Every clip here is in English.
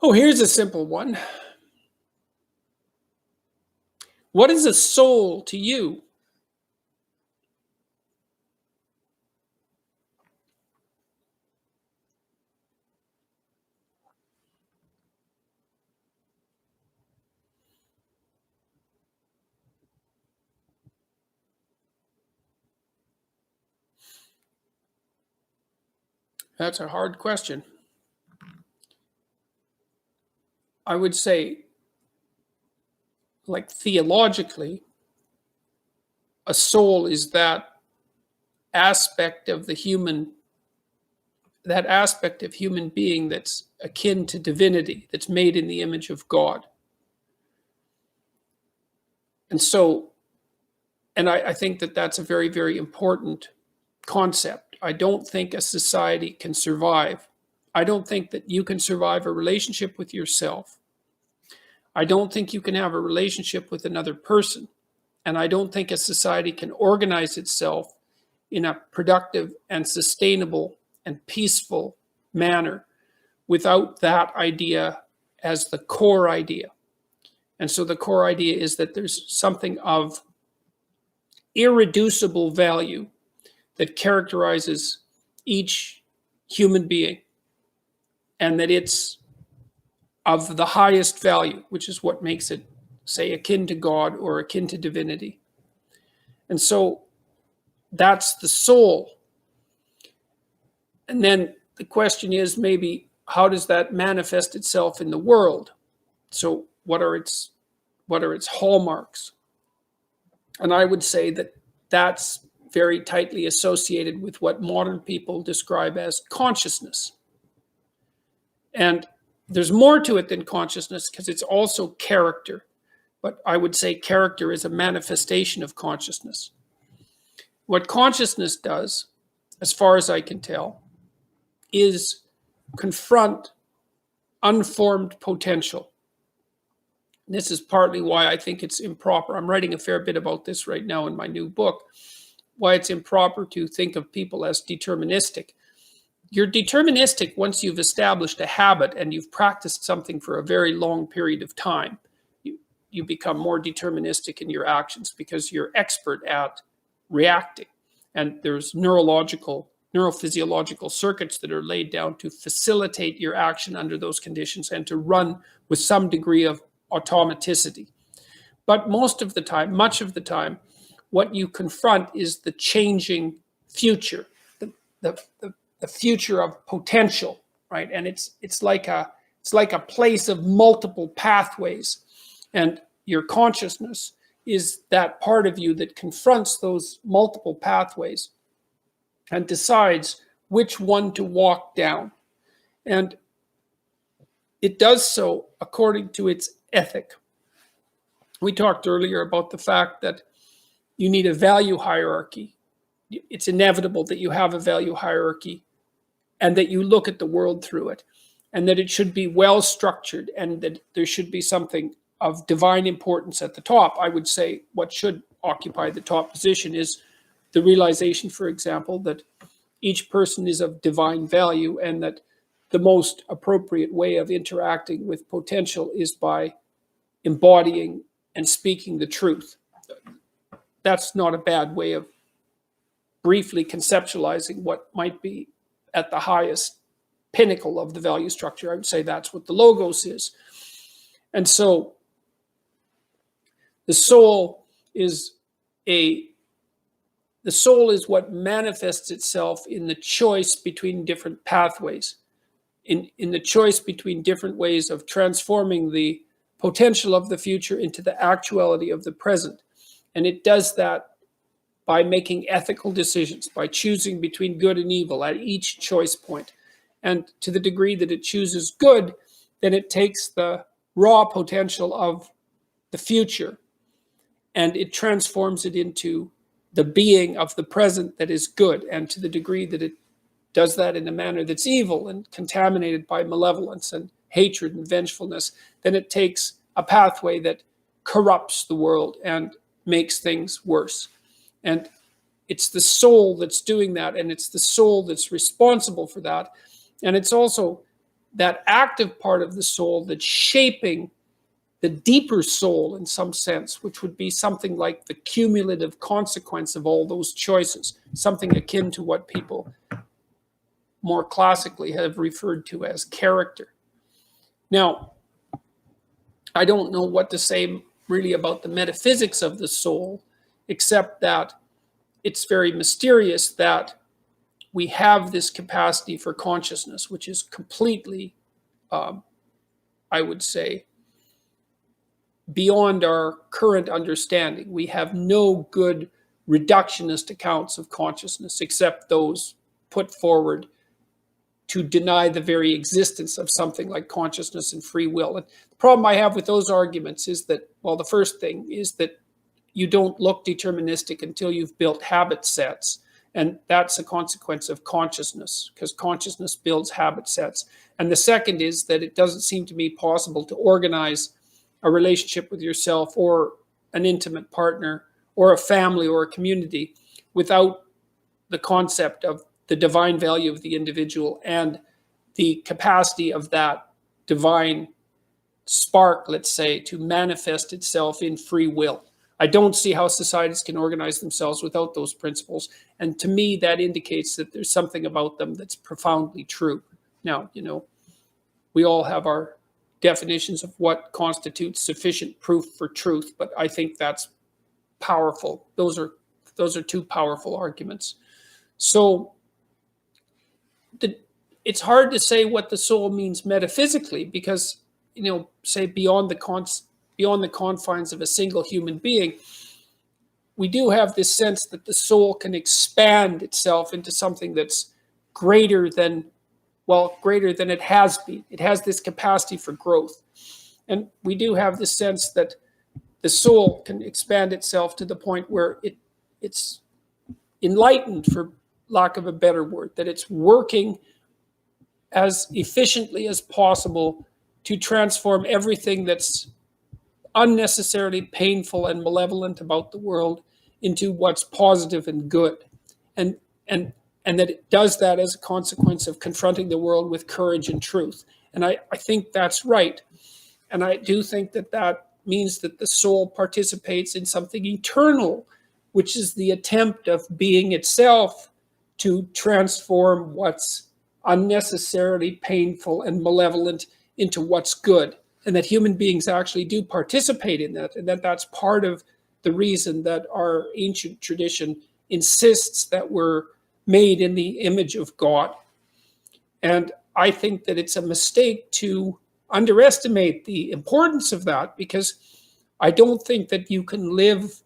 Oh, here's a simple one. What is a soul to you? That's a hard question. I would say, like theologically, a soul is aspect of the human that aspect of human being that's akin to divinity, that's made in the image of God. And so, and I think that that's a very, very important concept. I don't think a society can survive. I don't think that you can survive a relationship with yourself. I don't think you can have a relationship with another person. And I don't think a society can organize itself in a productive and sustainable and peaceful manner without that idea as the core idea. And so the core idea is that there's something of irreducible value that characterizes each human being, and that it's of the highest value, which is what makes it, say, akin to God or akin to divinity. And so that's the soul. And then the question is, maybe, how does that manifest itself in the world? So what are its hallmarks? And I would say that that's very tightly associated with what modern people describe as consciousness. And there's more to it than consciousness, because it's also character. But I would say character is a manifestation of consciousness. What consciousness does, as far as I can tell, is confront unformed potential. This is partly why I think it's improper. I'm writing a fair bit about this right now in my new book, why it's improper to think of people as deterministic. You're deterministic once you've established a habit and you've practiced something for a very long period of time. You become more deterministic in your actions because you're expert at reacting. And there's neurophysiological circuits that are laid down to facilitate your action under those conditions and to run with some degree of automaticity. But much of the time, what you confront is the changing future, the future of potential, right? And it's like a place of multiple pathways, and your consciousness is that part of you that confronts those multiple pathways and decides which one to walk down. And it does so according to its ethic. We talked earlier about the fact that you need a value hierarchy. It's inevitable that you have a value hierarchy and that you look at the world through it, and that it should be well structured, and that there should be something of divine importance at the top. I would say what should occupy the top position is the realization, for example, that each person is of divine value, and that the most appropriate way of interacting with potential is by embodying and speaking the truth. That's not a bad way of briefly conceptualizing what might be at the highest pinnacle of the value structure. I would say that's what the logos is. And so the soul is what manifests itself in the choice between different pathways, in the choice between different ways of transforming the potential of the future into the actuality of the present. And it does that by making ethical decisions, by choosing between good and evil at each choice point. And to the degree that it chooses good, then it takes the raw potential of the future and it transforms it into the being of the present that is good. And to the degree that it does that in a manner that's evil and contaminated by malevolence and hatred and vengefulness, then it takes a pathway that corrupts the world and makes things worse. And it's the soul that's doing that, and it's the soul that's responsible for that. And it's also that active part of the soul that's shaping the deeper soul in some sense, which would be something like the cumulative consequence of all those choices, something akin to what people more classically have referred to as character. Now, I don't know what to say really about the metaphysics of the soul, except that it's very mysterious that we have this capacity for consciousness, which is completely, I would say, beyond our current understanding. We have no good reductionist accounts of consciousness, except those put forward to deny the very existence of something like consciousness and free will. And the problem I have with those arguments is that, well, the first thing is that you don't look deterministic until you've built habit sets. And that's a consequence of consciousness, because consciousness builds habit sets. And the second is that it doesn't seem to me possible to organize a relationship with yourself or an intimate partner or a family or a community without the concept of the divine value of the individual and the capacity of that divine spark, let's say, to manifest itself in free will. I don't see how societies can organize themselves without those principles. And to me, that indicates that there's something about them that's profoundly true. Now, we all have our definitions of what constitutes sufficient proof for truth, but I think that's powerful. Those are two powerful arguments. So it's hard to say what the soul means metaphysically, because, say beyond the confines of a single human being, we do have this sense that the soul can expand itself into something that's greater than it has been. It has this capacity for growth. And we do have this sense that the soul can expand itself to the point where it's enlightened, for lack of a better word, that it's working as efficiently as possible to transform everything that's unnecessarily painful and malevolent about the world into what's positive and good. And that it does that as a consequence of confronting the world with courage and truth. And I think that's right. And I do think that means that the soul participates in something eternal, which is the attempt of being itself to transform what's unnecessarily painful and malevolent into what's good. And that human beings actually do participate in that, and that's part of the reason that our ancient tradition insists that we're made in the image of God. And I think that it's a mistake to underestimate the importance of that, because I don't think that you can live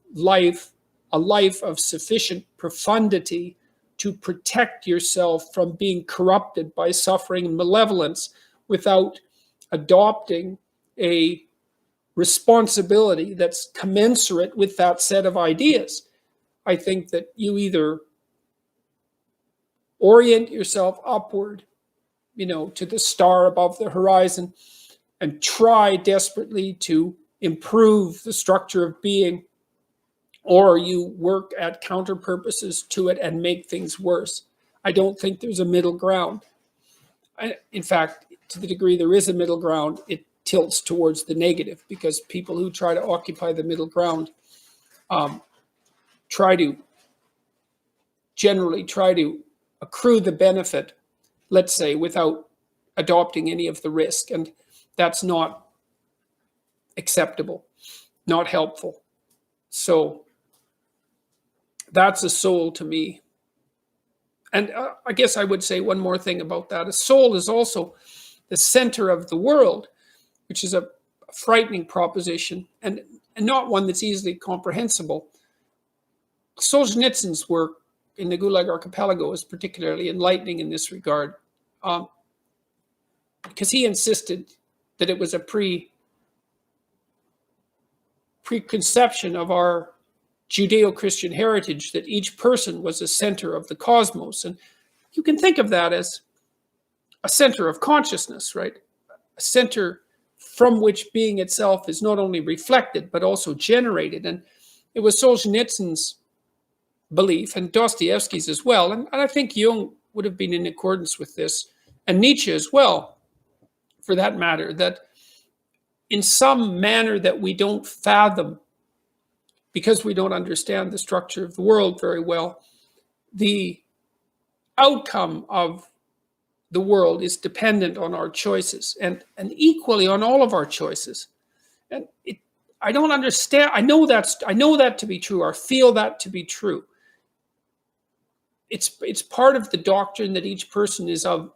a life of sufficient profundity to protect yourself from being corrupted by suffering and malevolence without adopting a responsibility that's commensurate with that set of ideas. I think that you either orient yourself upward, to the star above the horizon, and try desperately to improve the structure of being, or you work at counter purposes to it and make things worse. I don't think there's a middle ground. In fact, to the degree there is a middle ground, it tilts towards the negative, because people who try to occupy the middle ground generally try to accrue the benefit, let's say, without adopting any of the risk. And that's not acceptable, not helpful. So that's a soul to me. And I guess I would say one more thing about that. A soul is also the center of the world, which is a frightening proposition, and not one that's easily comprehensible. Solzhenitsyn's work in the Gulag Archipelago is particularly enlightening in this regard, because he insisted that it was a preconception of our Judeo-Christian heritage that each person was a center of the cosmos. And you can think of that as a center of consciousness, right? A center from which being itself is not only reflected, but also generated. And it was Solzhenitsyn's belief, and Dostoevsky's as well, and I think Jung would have been in accordance with this, and Nietzsche as well, for that matter, that in some manner that we don't fathom, because we don't understand the structure of the world very well, the outcome of the world is dependent on our choices, and equally on all of our choices. And I don't understand. I know that to be true, or feel that to be true. It's part of the doctrine that each person is of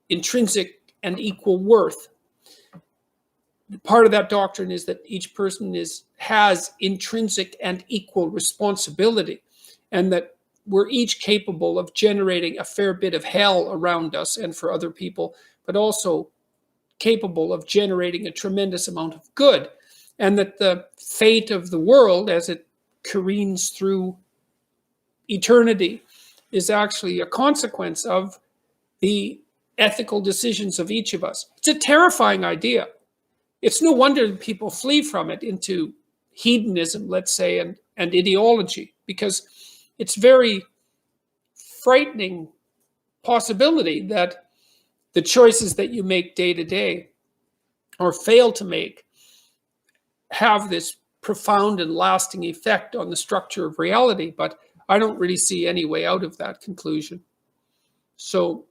intrinsic and equal worth. Part of that doctrine is that each person has intrinsic and equal responsibility, and that we're each capable of generating a fair bit of hell around us and for other people, but also capable of generating a tremendous amount of good, and that the fate of the world as it careens through eternity is actually a consequence of the ethical decisions of each of us. It's a terrifying idea. It's no wonder people flee from it into hedonism, let's say, and ideology, because it's very frightening possibility that the choices that you make day to day or fail to make have this profound and lasting effect on the structure of reality. But I don't really see any way out of that conclusion. So